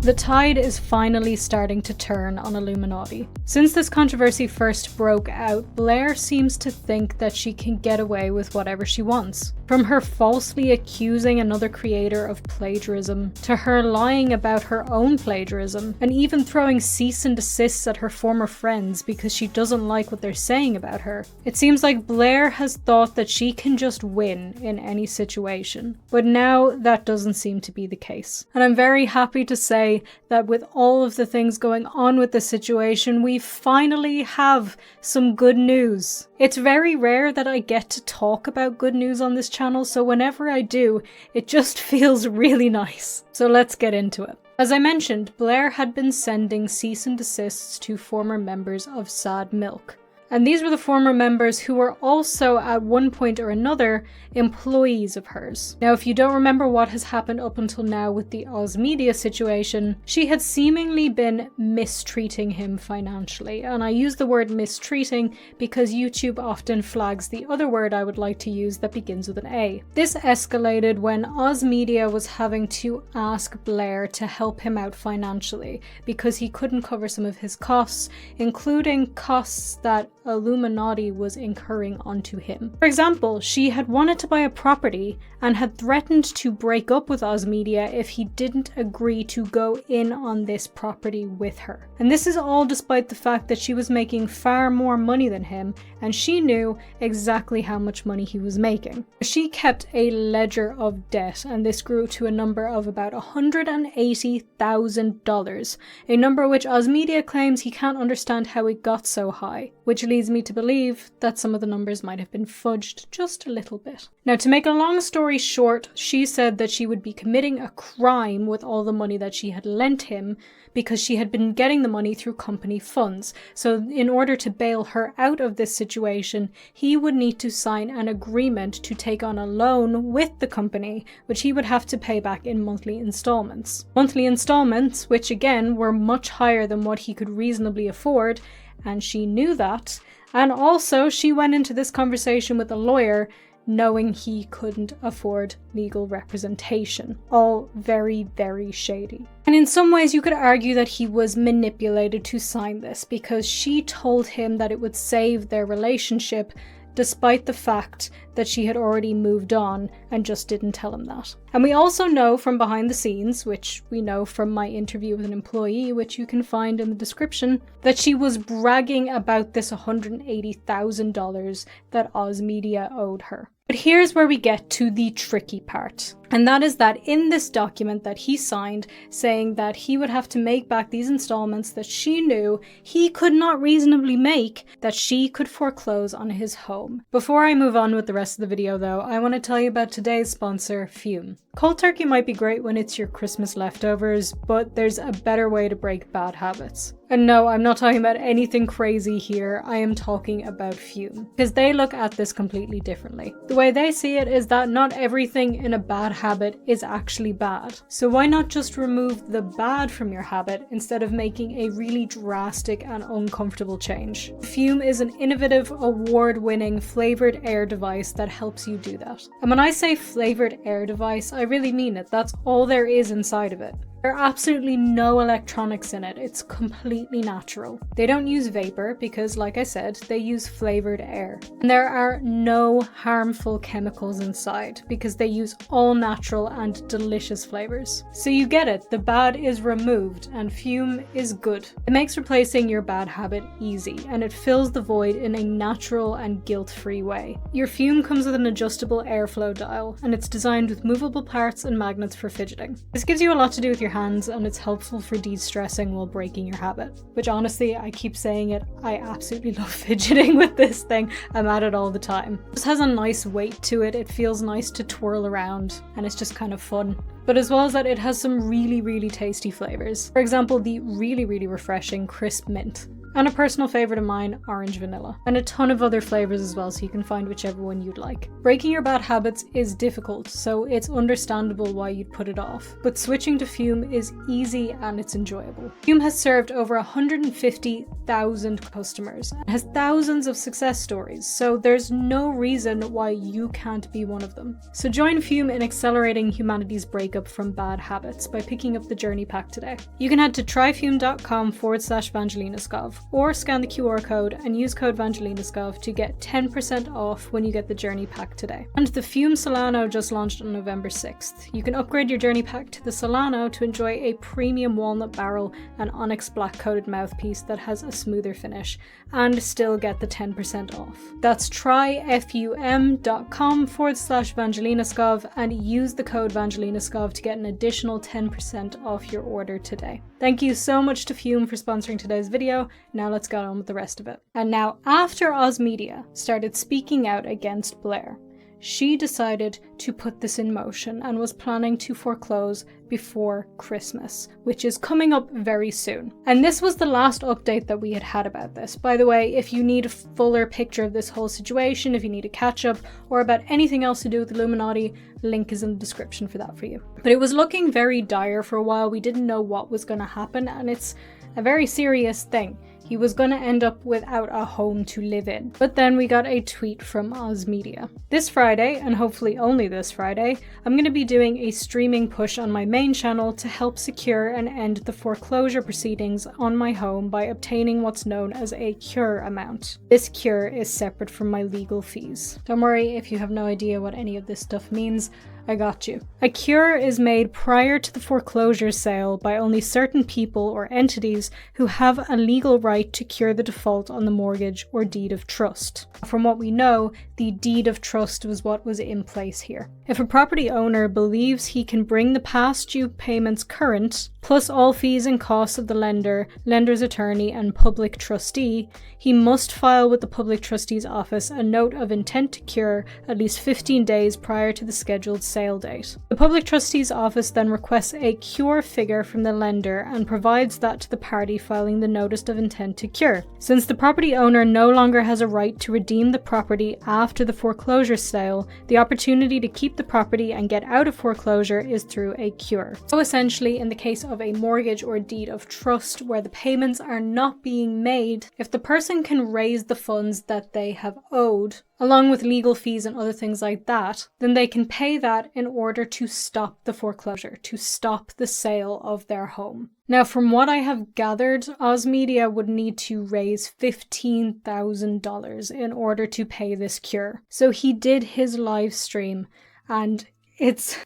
The tide is finally starting to turn on Illuminaughtii. Since this controversy first broke out, Blair seems to think that she can get away with whatever she wants. From her falsely accusing another creator of plagiarism, to her lying about her own plagiarism, and even throwing cease and desists at her former friends because she doesn't like what they're saying about her. It seems like Blair has thought that she can just win in any situation, but now that doesn't seem to be the case. And I'm very happy to say that with all of the things going on with this situation, we finally have some good news. It's very rare that I get to talk about good news on this channel, so whenever I do, it just feels really nice. So let's get into it. As I mentioned, Blair had been sending cease and desists to former members of Sad Milk. And these were the former members who were also, at one point or another, employees of hers. Now, if you don't remember what has happened up until now with the OzMedia situation, she had seemingly been mistreating him financially. And I use the word mistreating because YouTube often flags the other word I would like to use that begins with an A. This escalated when OzMedia was having to ask Blair to help him out financially because he couldn't cover some of his costs, including costs that Illuminaughtii was incurring onto him. For example, she had wanted to buy a property and had threatened to break up with OzMedia if he didn't agree to go in on this property with her. And this is all despite the fact that she was making far more money than him, and she knew exactly how much money he was making. She kept a ledger of debt, and this grew to a number of about $180,000, a number which OzMedia claims he can't understand how it got so high, which leads me to believe that some of the numbers might have been fudged just a little bit. Now, to make a long story short, she said that she would be committing a crime with all the money that she had lent him because she had been getting the money through company funds. So in order to bail her out of this situation, he would need to sign an agreement to take on a loan with the company, which he would have to pay back in monthly installments. Monthly installments, which again were much higher than what he could reasonably afford, and she knew that. And also, she went into this conversation with a lawyer knowing he couldn't afford legal representation. All very, very shady. And in some ways you could argue that he was manipulated to sign this because she told him that it would save their relationship, despite the fact that she had already moved on and just didn't tell him that. And we also know from behind the scenes, which we know from my interview with an employee, which you can find in the description, that she was bragging about this $180,000 that OzMedia owed her. But here's where we get to the tricky part. And that is that in this document that he signed saying that he would have to make back these installments that she knew he could not reasonably make, that she could foreclose on his home. Before I move on with the rest of the video though, I want to tell you about today's sponsor, Fume. Cold turkey might be great when it's your Christmas leftovers, but there's a better way to break bad habits. And no, I'm not talking about anything crazy here, I am talking about Fume. Because they look at this completely differently. The way they see it is that not everything in a bad habit is actually bad. So why not just remove the bad from your habit instead of making a really drastic and uncomfortable change? Fume is an innovative, award-winning flavored air device that helps you do that. And when I say flavored air device, I really mean it. That's all there is inside of it. There are absolutely no electronics in it. It's completely natural. They don't use vapor because, like I said, they use flavored air. And there are no harmful chemicals inside because they use all natural and delicious flavors. So you get it, the bad is removed and Fume is good. It makes replacing your bad habit easy and it fills the void in a natural and guilt-free way. Your Fume comes with an adjustable airflow dial and it's designed with movable parts and magnets for fidgeting. This gives you a lot to do with your hands and it's helpful for de-stressing while breaking your habit. Which honestly, I keep saying it, I absolutely love fidgeting with this thing. I'm at it all the time. It just has a nice weight to it, it feels nice to twirl around and it's just kind of fun. But as well as that, it has some really, really tasty flavors. For example, the really, really refreshing crisp mint. And a personal favourite of mine, orange vanilla. And a ton of other flavours as well, so you can find whichever one you'd like. Breaking your bad habits is difficult, so it's understandable why you'd put it off. But switching to Fume is easy and it's enjoyable. Fume has served over 150,000 customers and has thousands of success stories, so there's no reason why you can't be one of them. So join Fume in accelerating humanity's breakup from bad habits by picking up the Journey Pack today. You can head to tryfume.com/VangelinaSkov or scan the QR code and use code VangelinaSkov to get 10% off when you get the Journey Pack today. And the Fume Solano just launched on November 6th. You can upgrade your Journey Pack to the Solano to enjoy a premium walnut barrel and onyx black coated mouthpiece that has a smoother finish and still get the 10% off. That's tryfum.com/VangelinaSkov and use the code VangelinaSkov to get an additional 10% off your order today. Thank you so much to Fume for sponsoring today's video. Now let's get on with the rest of it. And now, after OzMedia started speaking out against Blair, she decided to put this in motion and was planning to foreclose before Christmas, which is coming up very soon. And this was the last update that we had about this. By the way, if you need a fuller picture of this whole situation, if you need a catch up, or about anything else to do with Illuminati, link is in the description for that for you. But it was looking very dire for a while. We didn't know what was going to happen, and it's a very serious thing. He was going to end up without a home to live in. But then we got a tweet from OzMedia. This Friday, and hopefully only this Friday, I'm going to be doing a streaming push on my main channel to help secure and end the foreclosure proceedings on my home by obtaining what's known as a cure amount. This cure is separate from my legal fees. Don't worry if you have no idea what any of this stuff means. I got you. A cure is made prior to the foreclosure sale by only certain people or entities who have a legal right to cure the default on the mortgage or deed of trust. From what we know, the deed of trust was what was in place here. If a property owner believes he can bring the past due payments current, plus all fees and costs of the lender, lender's attorney, and public trustee, he must file with the public trustee's office a note of intent to cure at least 15 days prior to the scheduled sale date. The public trustee's office then requests a cure figure from the lender and provides that to the party filing the notice of intent to cure. Since the property owner no longer has a right to redeem the property after the foreclosure sale, the opportunity to keep the property and get out of foreclosure is through a cure. So essentially, in the case of a mortgage or deed of trust where the payments are not being made, if the person can raise the funds that they have owed, along with legal fees and other things like that, then they can pay that in order to stop the foreclosure, to stop the sale of their home. Now, from what I have gathered, OzMedia would need to raise $15,000 in order to pay this cure. So he did his live stream, and it's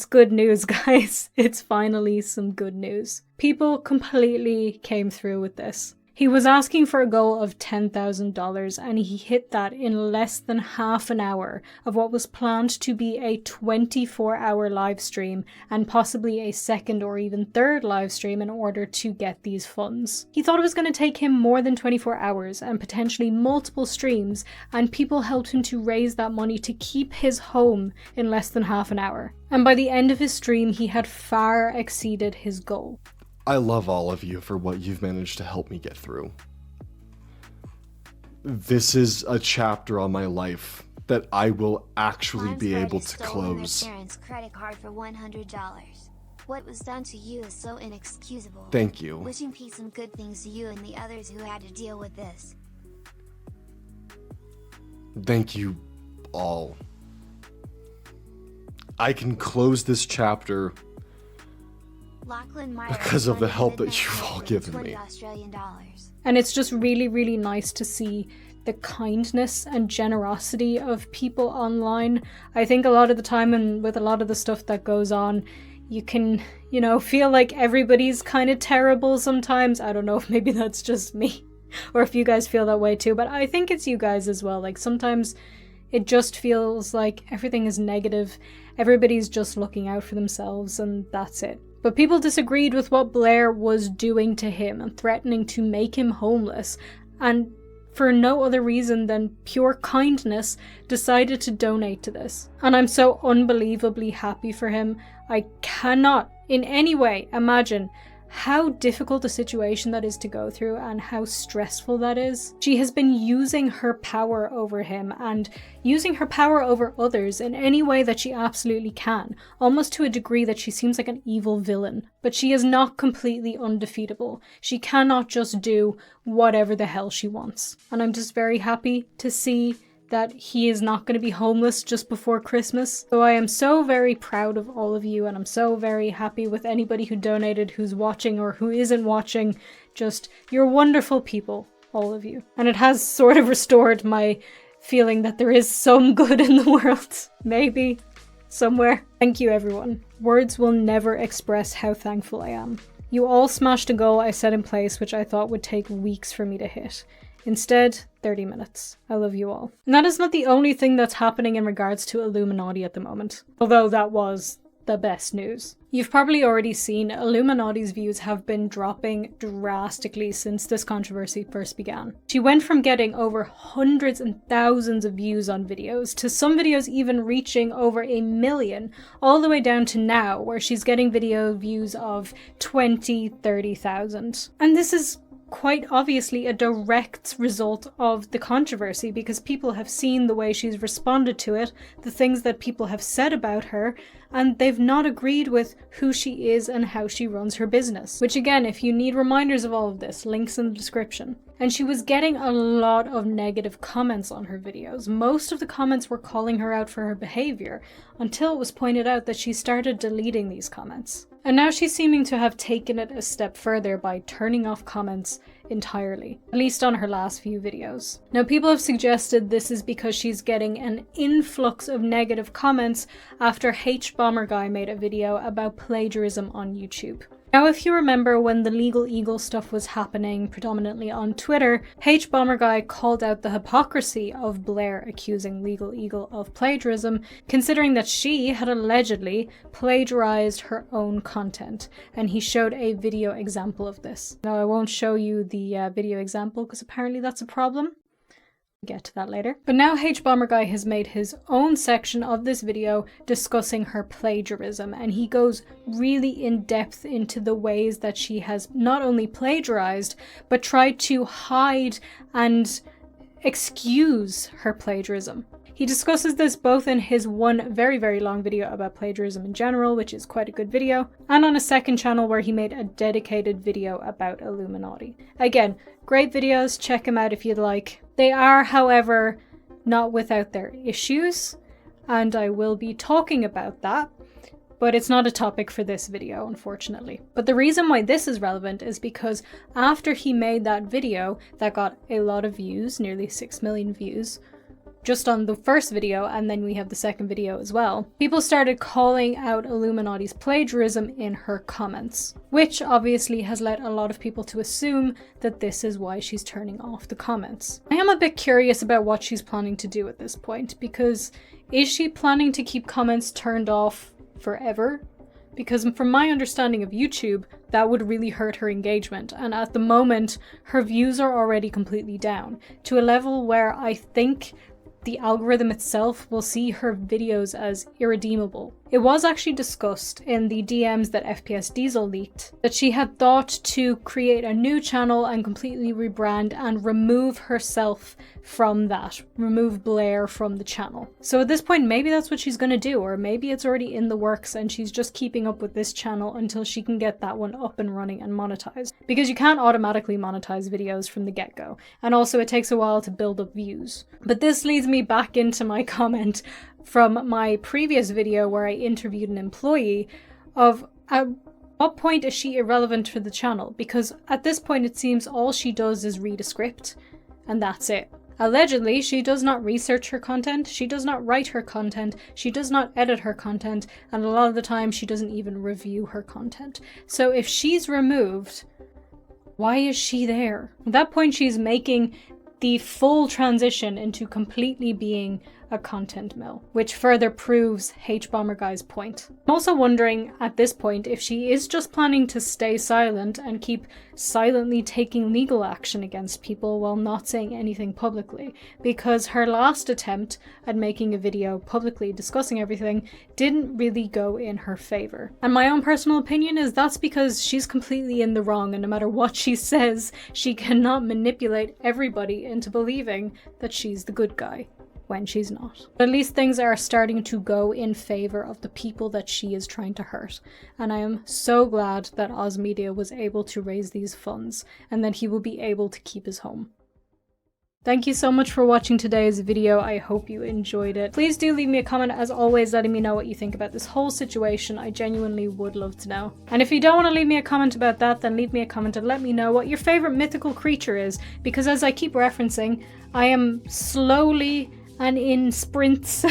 good news, guys. It's finally some good news. People completely came through with this. He was asking for a goal of $10,000 and he hit that in less than half an hour of what was planned to be a 24-hour live stream and possibly a second or even third live stream in order to get these funds. He thought it was going to take him more than 24 hours and potentially multiple streams, and people helped him to raise that money to keep his home in less than half an hour. And by the end of his stream, he had far exceeded his goal. I love all of you for what you've managed to help me get through. This is a chapter on my life that I will actually be able to close. My parents' credit card for $100. What was done to you is so inexcusable. Thank you. Wishing peace and good things to you and the others who had to deal with this. Thank you all. I can close this chapter because of the help that you've all given me. And it's just really, really nice to see the kindness and generosity of people online. I think a lot of the time, and with a lot of the stuff that goes on, you can, feel like everybody's kind of terrible sometimes. I don't know if maybe that's just me or if you guys feel that way too, but I think it's you guys as well. Like sometimes it just feels like everything is negative. Everybody's just looking out for themselves and that's it. But people disagreed with what Blair was doing to him and threatening to make him homeless, and for no other reason than pure kindness decided to donate to this. And I'm so unbelievably happy for him. I cannot in any way imagine how difficult a situation that is to go through and how stressful that is. She has been using her power over him and using her power over others in any way that she absolutely can, almost to a degree that she seems like an evil villain. But she is not completely undefeatable. She cannot just do whatever the hell she wants. And I'm just very happy to see that he is not going to be homeless just before Christmas. So I am so very proud of all of you, and I'm so very happy with anybody who donated, who's watching or who isn't watching. Just, you're wonderful people, all of you. And it has sort of restored my feeling that there is some good in the world. Maybe. Somewhere. Thank you, everyone. Words will never express how thankful I am. You all smashed a goal I set in place, which I thought would take weeks for me to hit. Instead, 30 minutes. I love you all. And that is not the only thing that's happening in regards to Illuminaughtii at the moment, although that was the best news. You've probably already seen Illuminauttii's views have been dropping drastically since this controversy first began. She went from getting over hundreds and thousands of views on videos to some videos even reaching over 1 million, all the way down to now where she's getting video views of 20,000-30,000. And this is quite obviously a direct result of the controversy, because people have seen the way she's responded to it, the things that people have said about her, and they've not agreed with who she is and how she runs her business. Which again, if you need reminders of all of this, links in the description. And she was getting a lot of negative comments on her videos. Most of the comments were calling her out for her behavior, until it was pointed out that she started deleting these comments. And now she's seeming to have taken it a step further by turning off comments entirely, at least on her last few videos. Now, people have suggested this is because she's getting an influx of negative comments after Hbomberguy made a video about plagiarism on YouTube. Now, if you remember when the LegalEagle stuff was happening predominantly on Twitter, Hbomberguy called out the hypocrisy of Blair accusing LegalEagle of plagiarism, considering that she had allegedly plagiarized her own content, and he showed a video example of this. Now, I won't show you the video example because apparently that's a problem. Get to that later. But now Hbomberguy has made his own section of this video discussing her plagiarism, and he goes really in depth into the ways that she has not only plagiarized but tried to hide and excuse her plagiarism. He discusses this both in his one very, very long video about plagiarism in general, which is quite a good video, and on a second channel where he made a dedicated video about Illuminaughtii. Again, great videos, check him out if you'd like. They are, however, not without their issues, and I will be talking about that, but it's not a topic for this video, unfortunately. But the reason why this is relevant is because after he made that video that got a lot of views, nearly 6 million views, just on the first video, and then we have the second video as well, people started calling out Illuminauttii's plagiarism in her comments, which obviously has led a lot of people to assume that this is why she's turning off the comments. I am a bit curious about what she's planning to do at this point, because is she planning to keep comments turned off forever? Because from my understanding of YouTube, that would really hurt her engagement, and at the moment her views are already completely down, to a level where I think the algorithm itself will see her videos as irredeemable. It was actually discussed in the DMs that FPS Diesel leaked that she had thought to create a new channel and completely rebrand and remove herself from that, remove Blair from the channel. So at this point, maybe that's what she's gonna do, or maybe it's already in the works and she's just keeping up with this channel until she can get that one up and running and monetized. Because you can't automatically monetize videos from the get-go, and also it takes a while to build up views. But this leads me back into my comment from my previous video where I interviewed an employee of at what point is she irrelevant for the channel, because at this point it seems all she does is read a script and that's it. Allegedly, she does not research her content, she does not write her content, she does not edit her content, and a lot of the time she doesn't even review her content. So if she's removed, why is she there? At that point she's making the full transition into completely being a content mill, which further proves Hbomberguy's point. I'm also wondering at this point if she is just planning to stay silent and keep silently taking legal action against people while not saying anything publicly, because her last attempt at making a video publicly discussing everything didn't really go in her favor. And my own personal opinion is that's because she's completely in the wrong, and no matter what she says, she cannot manipulate everybody into believing that she's the good guy when she's not. But at least things are starting to go in favor of the people that she is trying to hurt. And I am so glad that OzMedia was able to raise these funds and that he will be able to keep his home. Thank you so much for watching today's video. I hope you enjoyed it. Please do leave me a comment, as always, letting me know what you think about this whole situation. I genuinely would love to know. And if you don't want to leave me a comment about that, then leave me a comment and let me know what your favorite mythical creature is, because as I keep referencing, I am slowly and in sprints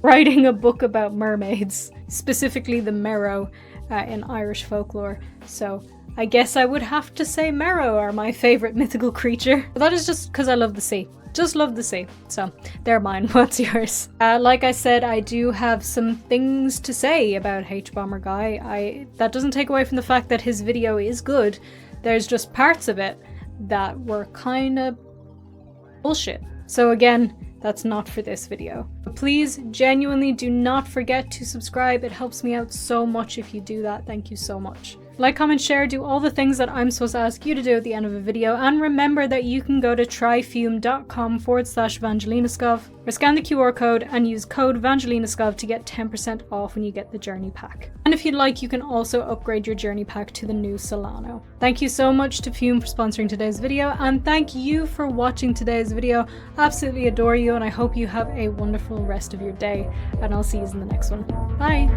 writing a book about mermaids, specifically the Merrow in Irish folklore. So I guess I would have to say Merrow are my favorite mythical creature. But that is just because I love the sea. Just love the sea. So they're mine. What's yours? Like I said, I do have some things to say about Hbomberguy. That doesn't take away from the fact that his video is good. There's just parts of it that were kind of bullshit. So again, that's not for this video. But please, genuinely do not forget to subscribe. It helps me out so much if you do that. Thank you so much. Like, comment, share, do all the things that I'm supposed to ask you to do at the end of a video. And remember that you can go to tryfume.com/VangelinaSkov or scan the QR code and use code VangelinaSkov to get 10% off when you get the journey pack. And if you'd like, you can also upgrade your journey pack to the new Solano. Thank you so much to Fume for sponsoring today's video, and thank you for watching today's video. Absolutely adore you, and I hope you have a wonderful rest of your day, and I'll see you in the next one. Bye!